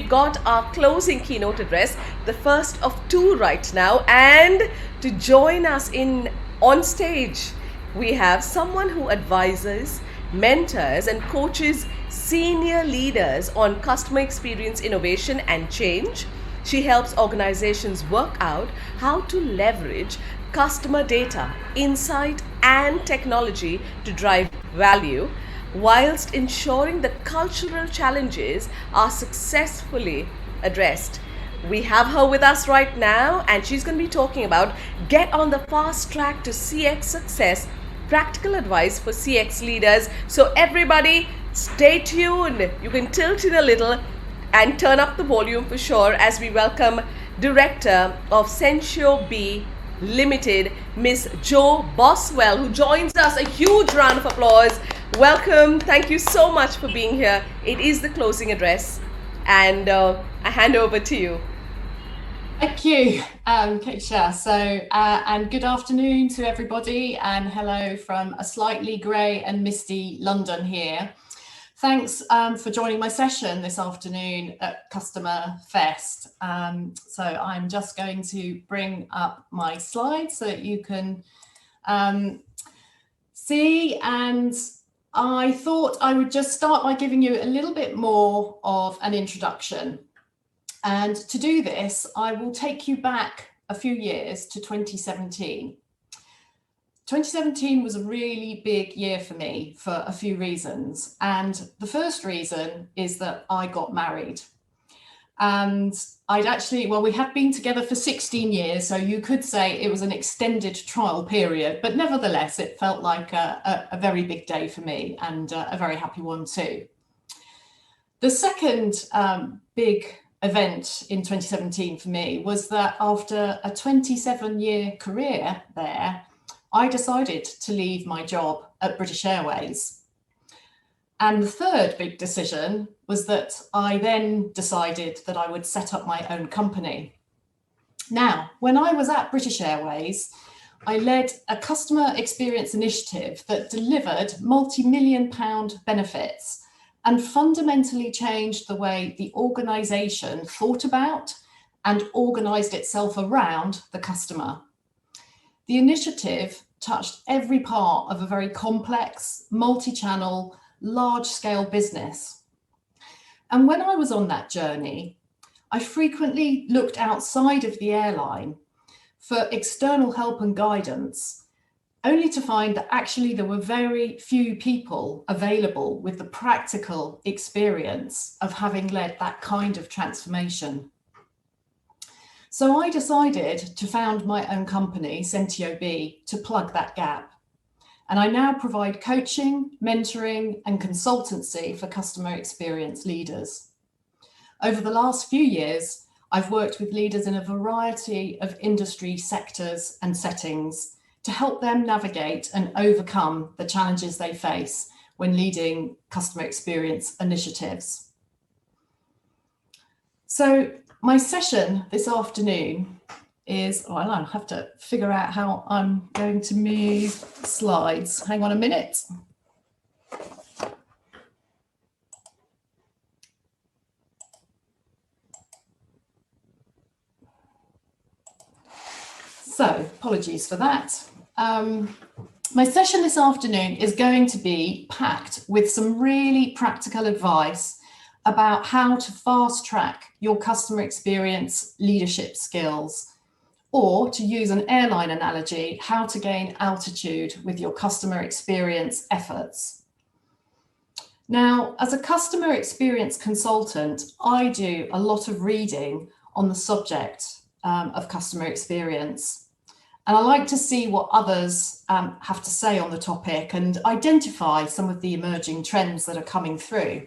got our closing keynote address, the first of two right now. And to join us on stage, we have someone who advises, mentors, and coaches senior leaders on customer experience innovation and change. She helps organizations work out how to leverage customer data, insight, and technology to drive value, whilst ensuring that cultural challenges are successfully addressed. We have her with us right now, and she's going to be talking about Get on the Fast Track to CX Success, practical advice for CX leaders. So everybody, stay tuned. You can tilt in a little and turn up the volume for sure as we welcome Director of Sentio-B Limited, Miss Jo Boswell, who joins us. A huge round of applause. Welcome. Thank you so much for being here. It is the closing address, and I hand over to you. Thank you, Keisha. So, and good afternoon to everybody, and hello from a slightly grey and misty London here. Thanks for joining my session this afternoon at Customer Fest. So I'm just going to bring up my slides so that you can see. And I thought I would just start by giving you a little bit more of an introduction. And to do this, I will take you back a few years to 2017. 2017 was a really big year for me for a few reasons. And the first reason is that I got married. And we had been together for 16 years, so you could say it was an extended trial period, but nevertheless, it felt like a very big day for me, and a very happy one too. The second big event in 2017 for me was that after a 27-year career there, I decided to leave my job at British Airways. And the third big decision was that I then decided that I would set up my own company. Now, when I was at British Airways, I led a customer experience initiative that delivered multi-million-pound benefits and fundamentally changed the way the organisation thought about and organised itself around the customer. The initiative touched every part of a very complex, multi-channel, large-scale business. And when I was on that journey, I frequently looked outside of the airline for external help and guidance, only to find that actually there were very few people available with the practical experience of having led that kind of transformation. So I decided to found my own company, Sentio-B, to plug that gap. And I now provide coaching, mentoring, and consultancy for customer experience leaders. Over the last few years, I've worked with leaders in a variety of industry sectors and settings to help them navigate and overcome the challenges they face when leading customer experience initiatives. So my session this afternoon is, I'll have to figure out how I'm going to move slides. Hang on a minute. So apologies for that. My session this afternoon is going to be packed with some really practical advice about how to fast track your customer experience leadership skills, or to use an airline analogy, how to gain altitude with your customer experience efforts. Now, as a customer experience consultant, I do a lot of reading on the subject of customer experience. And I like to see what others have to say on the topic and identify some of the emerging trends that are coming through.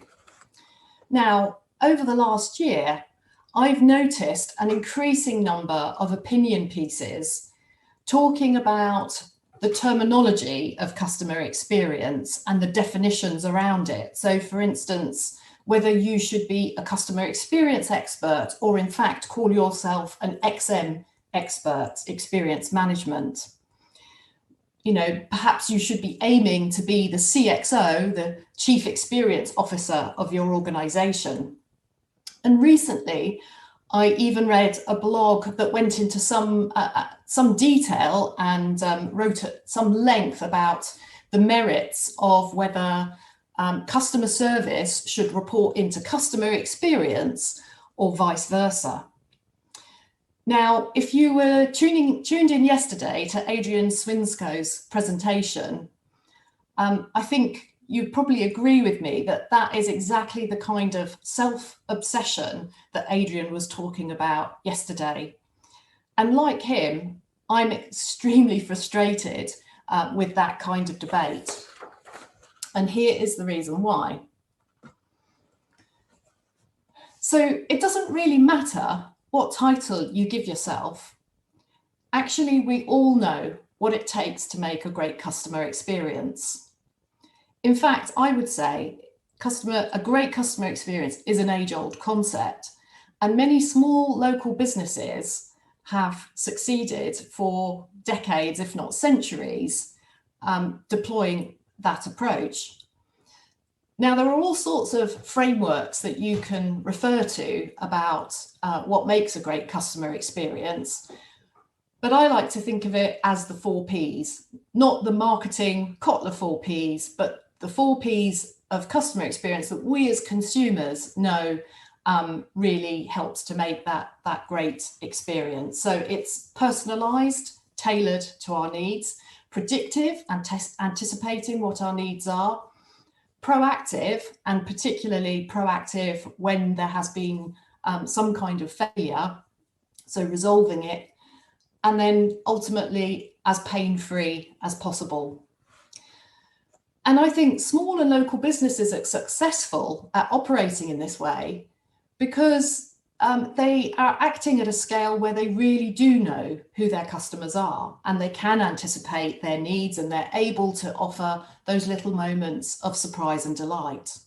Now, over the last year, I've noticed an increasing number of opinion pieces talking about the terminology of customer experience and the definitions around it. So, for instance, whether you should be a customer experience expert or in fact call yourself an XM expert, experience management. You know, perhaps you should be aiming to be the CXO, the Chief Experience Officer of your organization. And recently, I even read a blog that went into some detail and wrote at some length about the merits of whether customer service should report into customer experience or vice versa. Now, if you were tuned in yesterday to Adrian Swinscoe's presentation, I think you'd probably agree with me that that is exactly the kind of self-obsession that Adrian was talking about yesterday. And like him, I'm extremely frustrated with that kind of debate. And here is the reason why. So it doesn't really matter what title you give yourself. Actually, we all know what it takes to make a great customer experience. In fact, I would say a great customer experience is an age-old concept, and many small local businesses have succeeded for decades, if not centuries, deploying that approach. Now, there are all sorts of frameworks that you can refer to about what makes a great customer experience, but I like to think of it as the 4 Ps, not the marketing Kotler 4 Ps, but the 4 Ps of customer experience that we as consumers know really helps to make that great experience. So it's personalized, tailored to our needs, predictive and anticipating what our needs are, proactive, and particularly proactive when there has been some kind of failure, so resolving it, and then ultimately as pain-free as possible. And I think small and local businesses are successful at operating in this way because they are acting at a scale where they really do know who their customers are, and they can anticipate their needs, and they're able to offer those little moments of surprise and delight.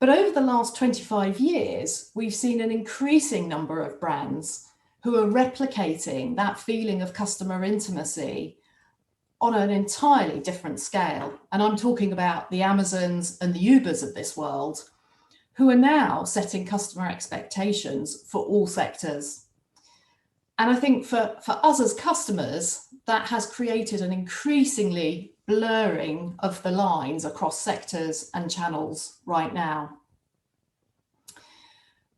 But over the last 25 years, we've seen an increasing number of brands who are replicating that feeling of customer intimacy on an entirely different scale. And I'm talking about the Amazons and the Ubers of this world, who are now setting customer expectations for all sectors. And I think for us as customers, that has created an increasingly blurring of the lines across sectors and channels right now.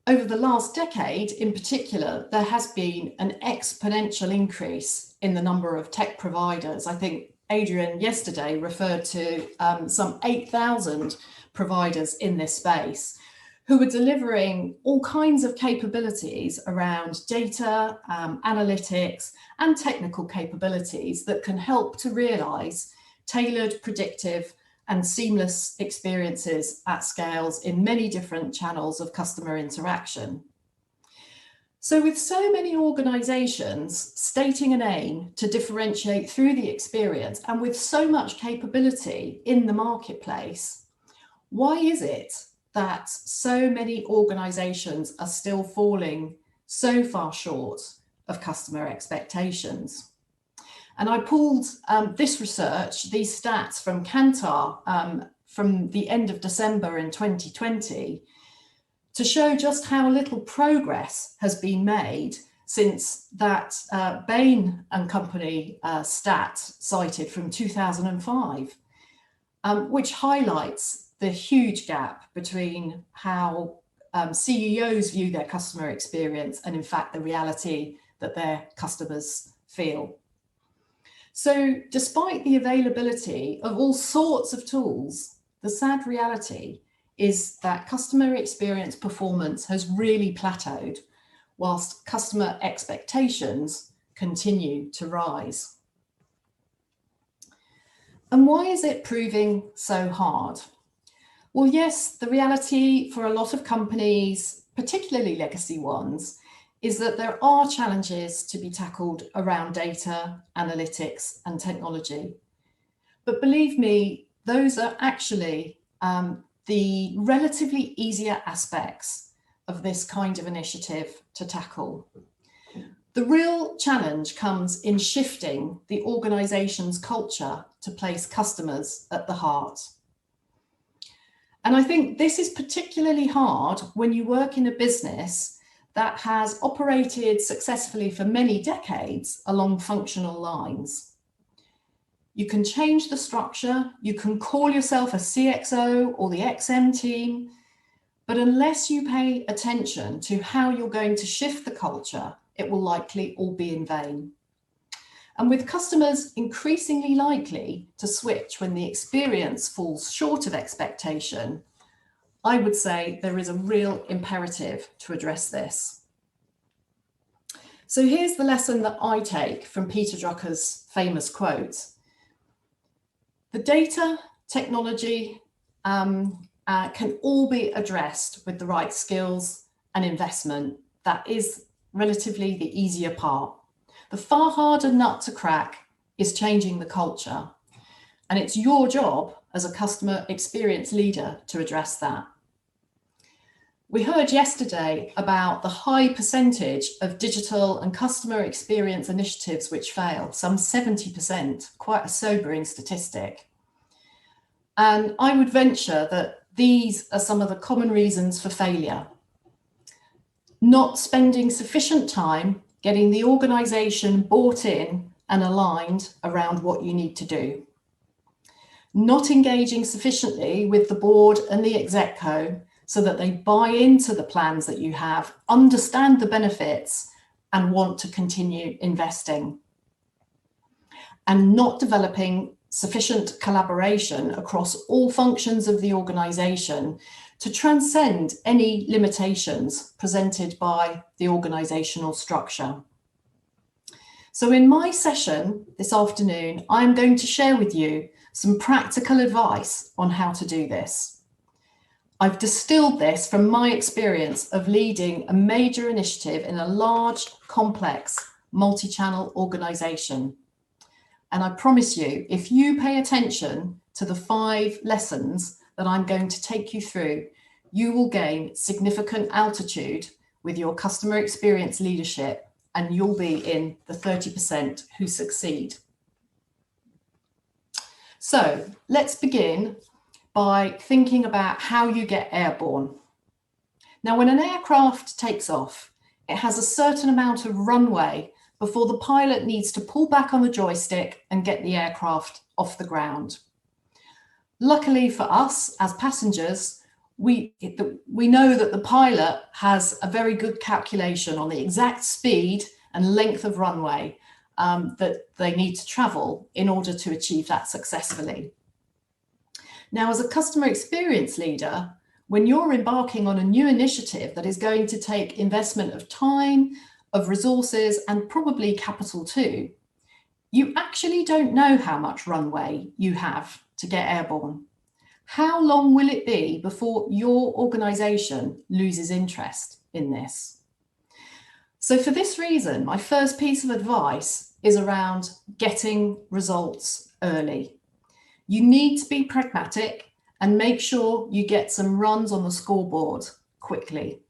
Over the last decade, in particular, there has been an exponential increase in the number of tech providers. I think Adrian yesterday referred to some 8,000 providers in this space who are delivering all kinds of capabilities around data, analytics, and technical capabilities that can help to realize tailored, predictive, and seamless experiences at scales in many different channels of customer interaction. So with so many organizations stating an aim to differentiate through the experience, and with so much capability in the marketplace, why is it that so many organizations are still falling so far short of customer expectations? And I pulled this research, these stats from Kantar from the end of December in 2020 to show just how little progress has been made since that Bain and Company stat cited from 2005, which highlights the huge gap between how CEOs view their customer experience and in fact the reality that their customers feel. So despite the availability of all sorts of tools, the sad reality is that customer experience performance has really plateaued, whilst customer expectations continue to rise. And why is it proving so hard? Well, yes, the reality for a lot of companies, particularly legacy ones, is that there are challenges to be tackled around data, analytics, and technology. But believe me, those are actually the relatively easier aspects of this kind of initiative to tackle. The real challenge comes in shifting the organization's culture to place customers at the heart. And I think this is particularly hard when you work in a business that has operated successfully for many decades along functional lines. You can change the structure, you can call yourself a CXO or the XM team, but unless you pay attention to how you're going to shift the culture, it will likely all be in vain. And with customers increasingly likely to switch when the experience falls short of expectation, I would say there is a real imperative to address this. So here's the lesson that I take from Peter Drucker's famous quote. The data, technology can all be addressed with the right skills and investment. That is relatively the easier part. The far harder nut to crack is changing the culture. And it's your job as a customer experience leader to address that. We heard yesterday about the high percentage of digital and customer experience initiatives which fail, some 70%, quite a sobering statistic. And I would venture that these are some of the common reasons for failure. Not spending sufficient time getting the organization bought in and aligned around what you need to do. Not engaging sufficiently with the board and the execco so that they buy into the plans that you have, understand the benefits, and want to continue investing. And not developing sufficient collaboration across all functions of the organization to transcend any limitations presented by the organizational structure. So in my session this afternoon, I'm going to share with you some practical advice on how to do this. I've distilled this from my experience of leading a major initiative in a large, complex, multi-channel organization. And I promise you, if you pay attention to the 5 lessons that I'm going to take you through, you will gain significant altitude with your customer experience leadership, and you'll be in the 30% who succeed. So let's begin by thinking about how you get airborne. Now, when an aircraft takes off, it has a certain amount of runway before the pilot needs to pull back on the joystick and get the aircraft off the ground. Luckily for us as passengers, we know that the pilot has a very good calculation on the exact speed and length of runway that they need to travel in order to achieve that successfully. Now, as a customer experience leader, when you're embarking on a new initiative that is going to take investment of time, of resources, and probably capital too, you actually don't know how much runway you have to get airborne. How long will it be before your organization loses interest in this? So for this reason, my first piece of advice is around getting results early. You need to be pragmatic and make sure you get some runs on the scoreboard quickly.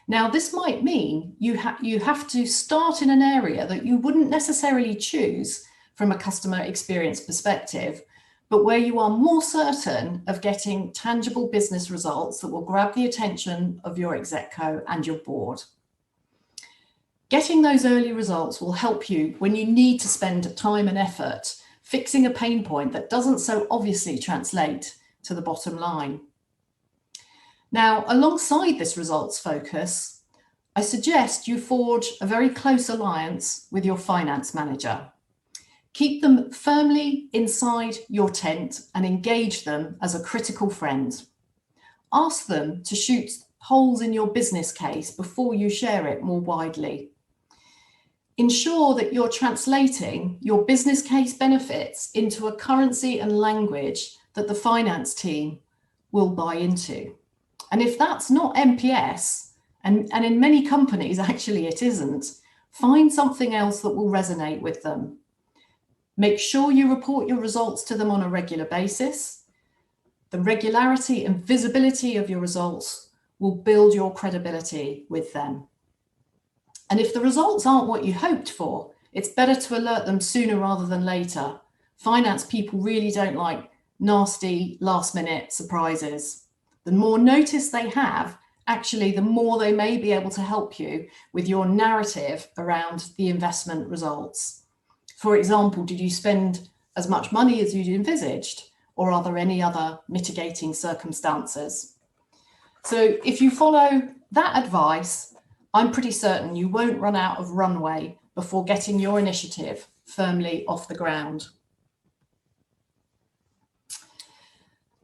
Now, this might mean you have to start in an area that you wouldn't necessarily choose from a customer experience perspective, but where you are more certain of getting tangible business results that will grab the attention of your execco and your board. Getting those early results will help you when you need to spend time and effort fixing a pain point that doesn't so obviously translate to the bottom line. Now, alongside this results focus, I suggest you forge a very close alliance with your finance manager. Keep them firmly inside your tent and engage them as a critical friend. Ask them to shoot holes in your business case before you share it more widely. Ensure that you're translating your business case benefits into a currency and language that the finance team will buy into. And if that's not NPS, and in many companies actually it isn't, find something else that will resonate with them. Make sure you report your results to them on a regular basis. The regularity and visibility of your results will build your credibility with them. And if the results aren't what you hoped for, it's better to alert them sooner rather than later. Finance people really don't like nasty last-minute surprises. The more notice they have, actually, the more they may be able to help you with your narrative around the investment results. For example, did you spend as much money as you'd envisaged, or are there any other mitigating circumstances? So if you follow that advice, I'm pretty certain you won't run out of runway before getting your initiative firmly off the ground.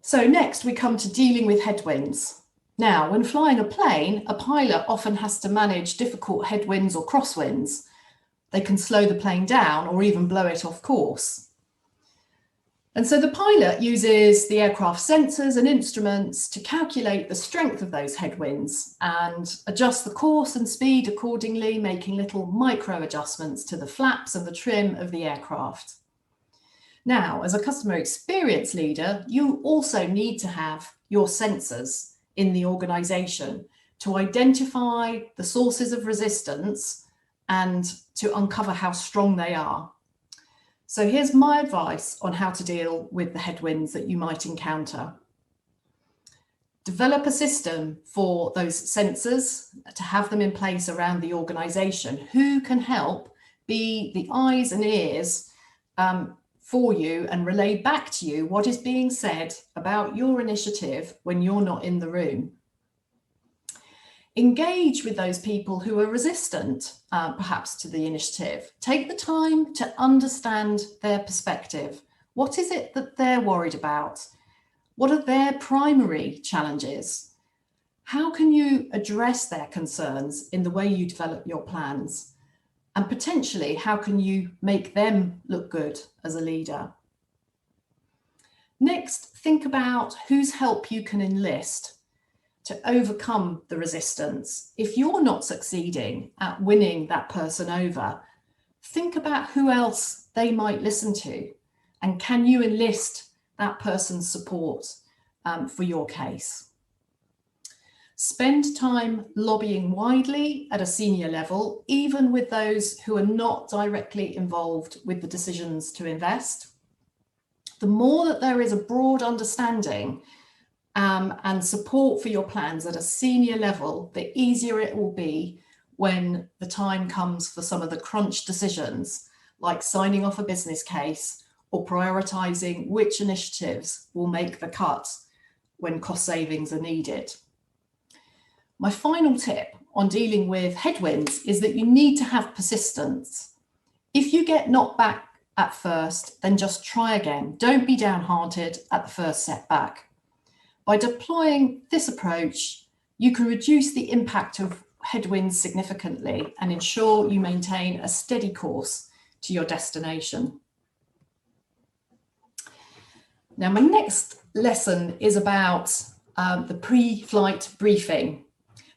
So next we come to dealing with headwinds. Now, when flying a plane, a pilot often has to manage difficult headwinds or crosswinds. They can slow the plane down or even blow it off course. And so the pilot uses the aircraft sensors and instruments to calculate the strength of those headwinds and adjust the course and speed accordingly, making little micro adjustments to the flaps and the trim of the aircraft. Now, as a customer experience leader, you also need to have your sensors in the organization to identify the sources of resistance and to uncover how strong they are. So here's my advice on how to deal with the headwinds that you might encounter. Develop a system for those sensors to have them in place around the organization who can help be the eyes and ears for you and relay back to you what is being said about your initiative when you're not in the room. Engage with those people who are resistant, perhaps, to the initiative. Take the time to understand their perspective. What is it that they're worried about? What are their primary challenges? How can you address their concerns in the way you develop your plans? And potentially, how can you make them look good as a leader? Next, think about whose help you can enlist to overcome the resistance. If you're not succeeding at winning that person over, think about who else they might listen to, and can you enlist that person's support for your case. Spend time lobbying widely at a senior level, even with those who are not directly involved with the decisions to invest. The more that there is a broad understanding and support for your plans at a senior level, the easier it will be when the time comes for some of the crunch decisions, like signing off a business case or prioritizing which initiatives will make the cut when cost savings are needed. My final tip on dealing with headwinds is that you need to have persistence. If you get knocked back at first, then just try again. Don't be downhearted at the first setback. By deploying this approach, you can reduce the impact of headwinds significantly and ensure you maintain a steady course to your destination. Now, my next lesson is about the pre-flight briefing.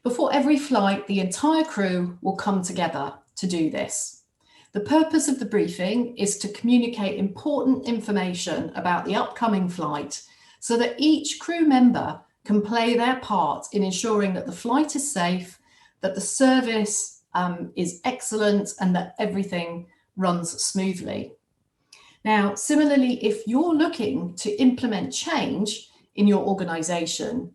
Before every flight, the entire crew will come together to do this. The purpose of the briefing is to communicate important information about the upcoming flight so that each crew member can play their part in ensuring that the flight is safe, that the service is excellent, and that everything runs smoothly. Now, similarly, if you're looking to implement change in your organization,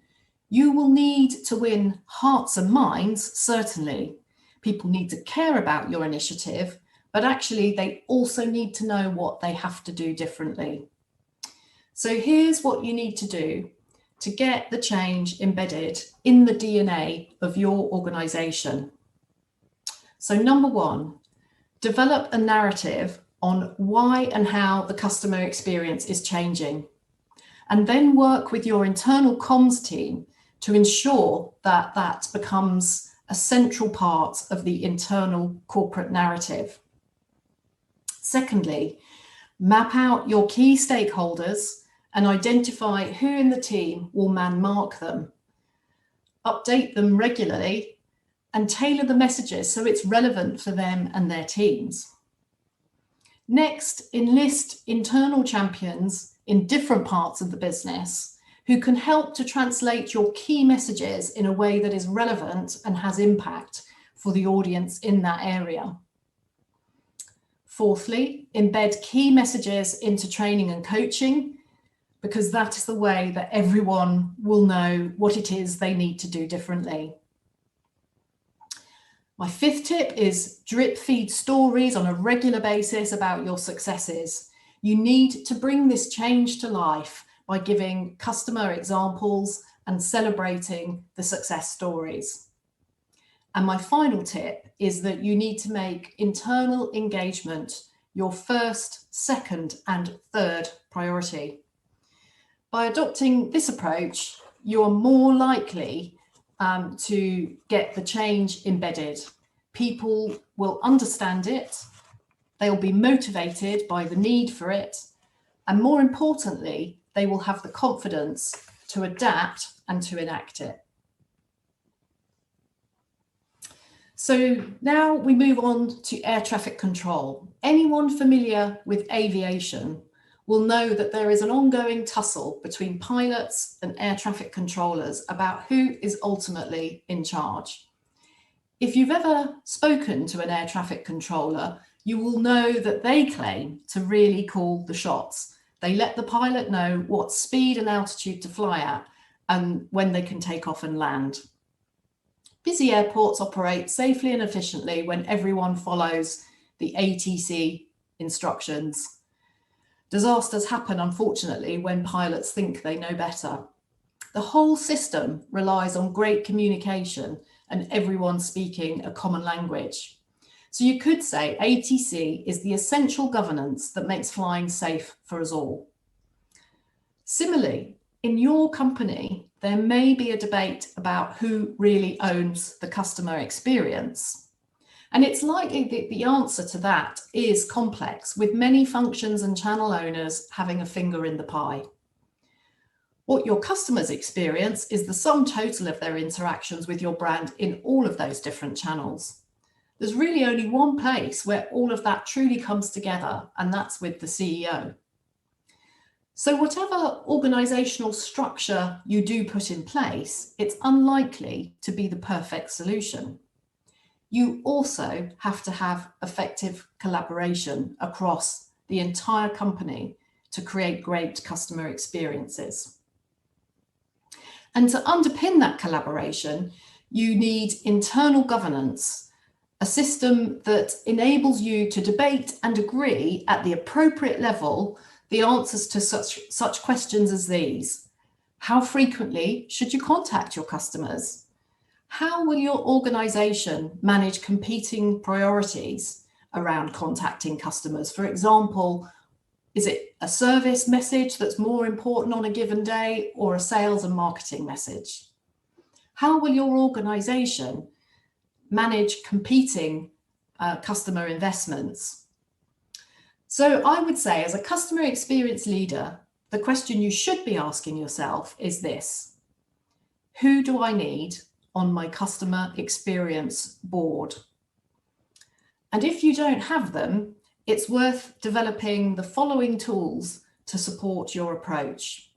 you will need to win hearts and minds, certainly. People need to care about your initiative, but actually they also need to know what they have to do differently. So here's what you need to do to get the change embedded in the DNA of your organization. So number one, develop a narrative on why and how the customer experience is changing, and then work with your internal comms team to ensure that that becomes a central part of the internal corporate narrative. Secondly, map out your key stakeholders and identify who in the team will man-mark them. Update them regularly and tailor the messages so it's relevant for them and their teams. Next, enlist internal champions in different parts of the business who can help to translate your key messages in a way that is relevant and has impact for the audience in that area. Fourthly, embed key messages into training and coaching. because that is the way that everyone will know what it is they need to do differently. My fifth tip is drip feed stories on a regular basis about your successes. You need to bring this change to life by giving customer examples and celebrating the success stories. And my final tip is that you need to make internal engagement your first, second, and third priority. By adopting this approach, you are more likely to get the change embedded. People will understand it, they'll be motivated by the need for it, and more importantly, they will have the confidence to adapt and to enact it. So now we move on to air traffic control. Anyone familiar with aviation will know that there is an ongoing tussle between pilots and air traffic controllers about who is ultimately in charge. If you've ever spoken to an air traffic controller, you will know that they claim to really call the shots. They let the pilot know what speed and altitude to fly at and when they can take off and land. Busy airports operate safely and efficiently when everyone follows the ATC instructions. Disasters happen, unfortunately, when pilots think they know better. The whole system relies on great communication and everyone speaking a common language. So you could say ATC is the essential governance that makes flying safe for us all. Similarly, in your company, there may be a debate about who really owns the customer experience. And it's likely that the answer to that is complex, with many functions and channel owners having a finger in the pie. What your customers experience is the sum total of their interactions with your brand in all of those different channels. There's really only one place where all of that truly comes together, and that's with the CEO. So whatever organizational structure you do put in place, it's unlikely to be the perfect solution. You also have to have effective collaboration across the entire company to create great customer experiences. And to underpin that collaboration, you need internal governance, a system that enables you to debate and agree at the appropriate level the answers to such questions as these. How frequently should you contact your customers? How will your organization manage competing priorities around contacting customers? For example, is it a service message that's more important on a given day or a sales and marketing message? How will your organization manage competing customer investments? So I would say, as a customer experience leader, the question you should be asking yourself is this: who do I need on my customer experience board? And if you don't have them, it's worth developing the following tools to support your approach.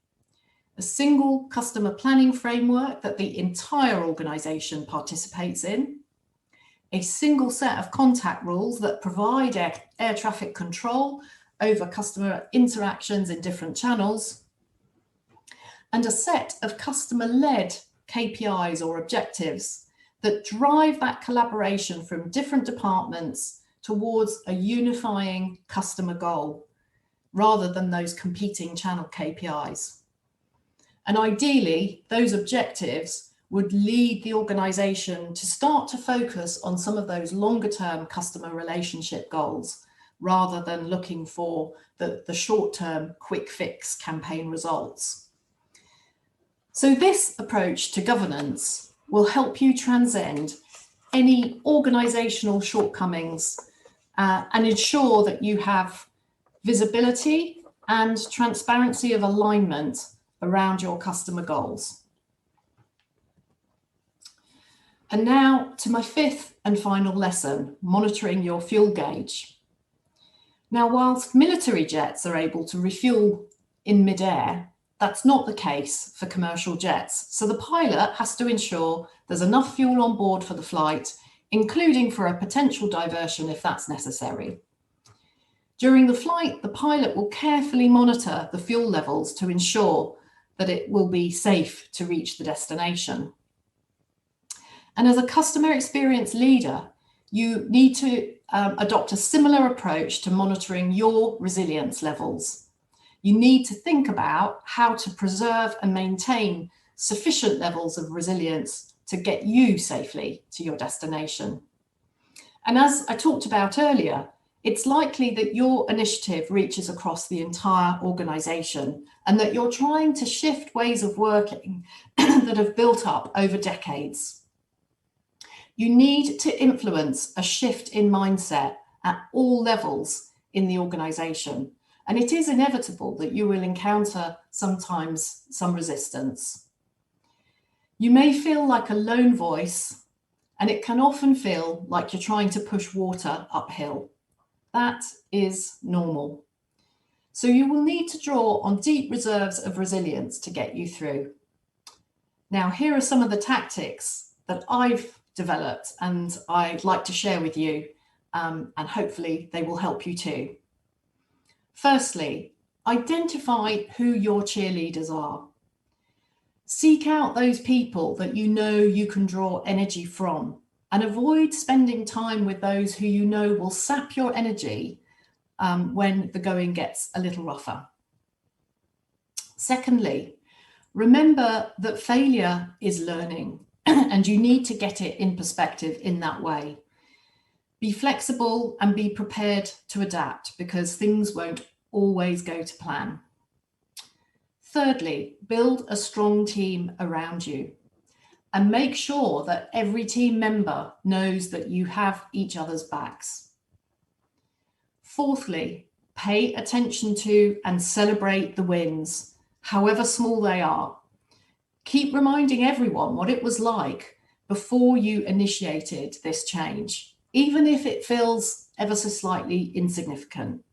A single customer planning framework that the entire organization participates in, a single set of contact rules that provide air traffic control over customer interactions in different channels, and a set of customer-led KPIs or objectives that drive that collaboration from different departments towards a unifying customer goal, rather than those competing channel KPIs. And ideally, those objectives would lead the organization to start to focus on some of those longer-term customer relationship goals, rather than looking for the short-term quick fix campaign results. So this approach to governance will help you transcend any organizational shortcomings and ensure that you have visibility and transparency of alignment around your customer goals. And now to my fifth and final lesson, monitoring your fuel gauge. Now, whilst military jets are able to refuel in midair, that's not the case for commercial jets. So the pilot has to ensure there's enough fuel on board for the flight, including for a potential diversion if that's necessary. During the flight, the pilot will carefully monitor the fuel levels to ensure that it will be safe to reach the destination. And as a customer experience leader, you need to adopt a similar approach to monitoring your resilience levels. You need to think about how to preserve and maintain sufficient levels of resilience to get you safely to your destination. And as I talked about earlier, it's likely that your initiative reaches across the entire organization and that you're trying to shift ways of working that have built up over decades. You need to influence a shift in mindset at all levels in the organization. And it is inevitable that you will encounter sometimes some resistance. You may feel like a lone voice, and it can often feel like you're trying to push water uphill. That is normal. So you will need to draw on deep reserves of resilience to get you through. Now, here are some of the tactics that I've developed and I'd like to share with you, and hopefully they will help you too. Firstly, identify who your cheerleaders are. Seek out those people that you know you can draw energy from, and avoid spending time with those who you know will sap your energy when the going gets a little rougher. Secondly, remember that failure is learning and you need to get it in perspective in that way. Be flexible and be prepared to adapt because things won't always go to plan. Thirdly, build a strong team around you and make sure that every team member knows that you have each other's backs. Fourthly, pay attention to and celebrate the wins, however small they are. Keep reminding everyone what it was like before you initiated this change, even if it feels ever so slightly insignificant.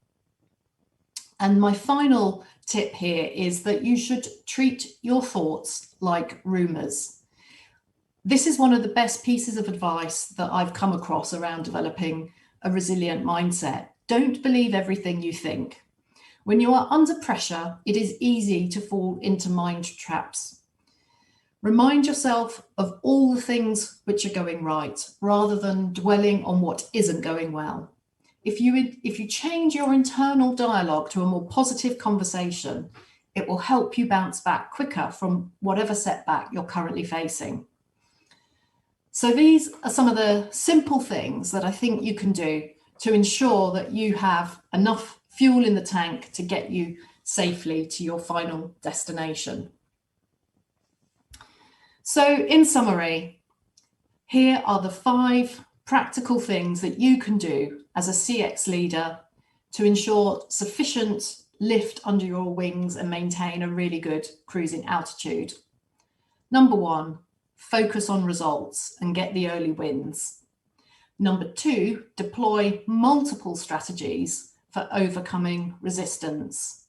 And my final tip here is that you should treat your thoughts like rumors. This is one of the best pieces of advice that I've come across around developing a resilient mindset. Don't believe everything you think. When you are under pressure, it is easy to fall into mind traps. Remind yourself of all the things which are going right, rather than dwelling on what isn't going well. If you change your internal dialogue to a more positive conversation, it will help you bounce back quicker from whatever setback you're currently facing. So these are some of the simple things that I think you can do to ensure that you have enough fuel in the tank to get you safely to your final destination. So in summary, here are the 5 practical things that you can do as a CX leader to ensure sufficient lift under your wings and maintain a really good cruising altitude. Number 1, focus on results and get the early wins. Number 2, deploy multiple strategies for overcoming resistance.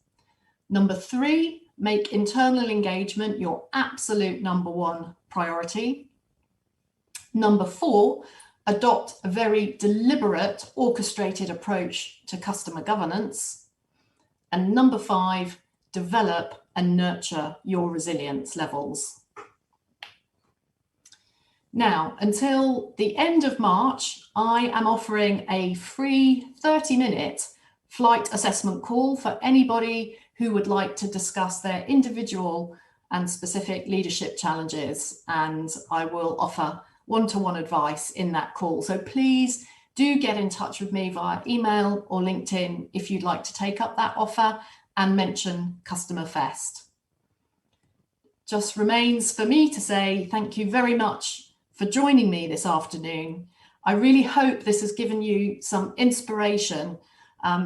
Number 3, make internal engagement your absolute number 1 priority. Number 4, adopt a very deliberate, orchestrated approach to customer governance. And number 5, develop and nurture your resilience levels. Now, until the end of March, I am offering a free 30-minute flight assessment call for anybody who would like to discuss their individual and specific leadership challenges, and I will offer one-to-one advice in that call. So please do get in touch with me via email or LinkedIn if you'd like to take up that offer and mention Customer Fest. Just remains for me to say thank you very much for joining me this afternoon. I really hope this has given you some inspiration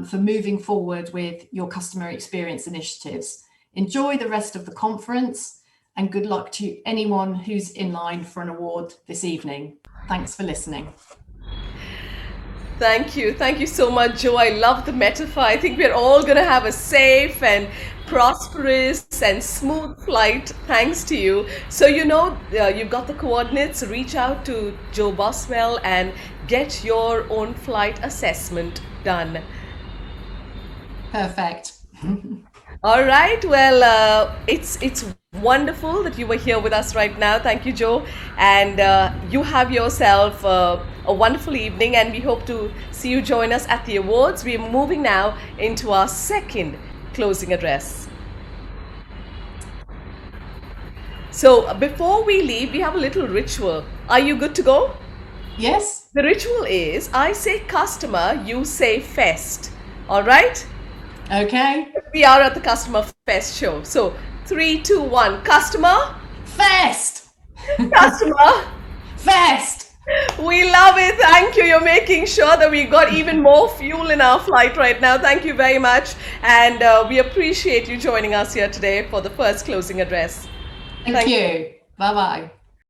for moving forward with your customer experience initiatives. Enjoy the rest of the conference and good luck to anyone who's in line for an award this evening. Thanks for listening. Thank you. Thank you so much, Joe. I love the metaphor. I think we're all going to have a safe and prosperous and smooth flight thanks to you. So, you've got the coordinates. Reach out to Joe Boswell and get your own flight assessment done. Perfect. All right. Well, it's wonderful that you were here with us right now. Thank you, Joe, and you have yourself a wonderful evening. And we hope to see you join us at the awards. We are moving now into our second closing address. So before we leave, we have a little ritual. Are you good to go? Yes. The ritual is I say customer, you say fest. All right? Okay. We are at the Customer Fest show. So 3, 2, 1. Customer, Fest. customer. Fest. We love it. Thank you. You're making sure that we got even more fuel in our flight right now. Thank you very much. And we appreciate you joining us here today for the first closing address. Thank you. Bye-bye.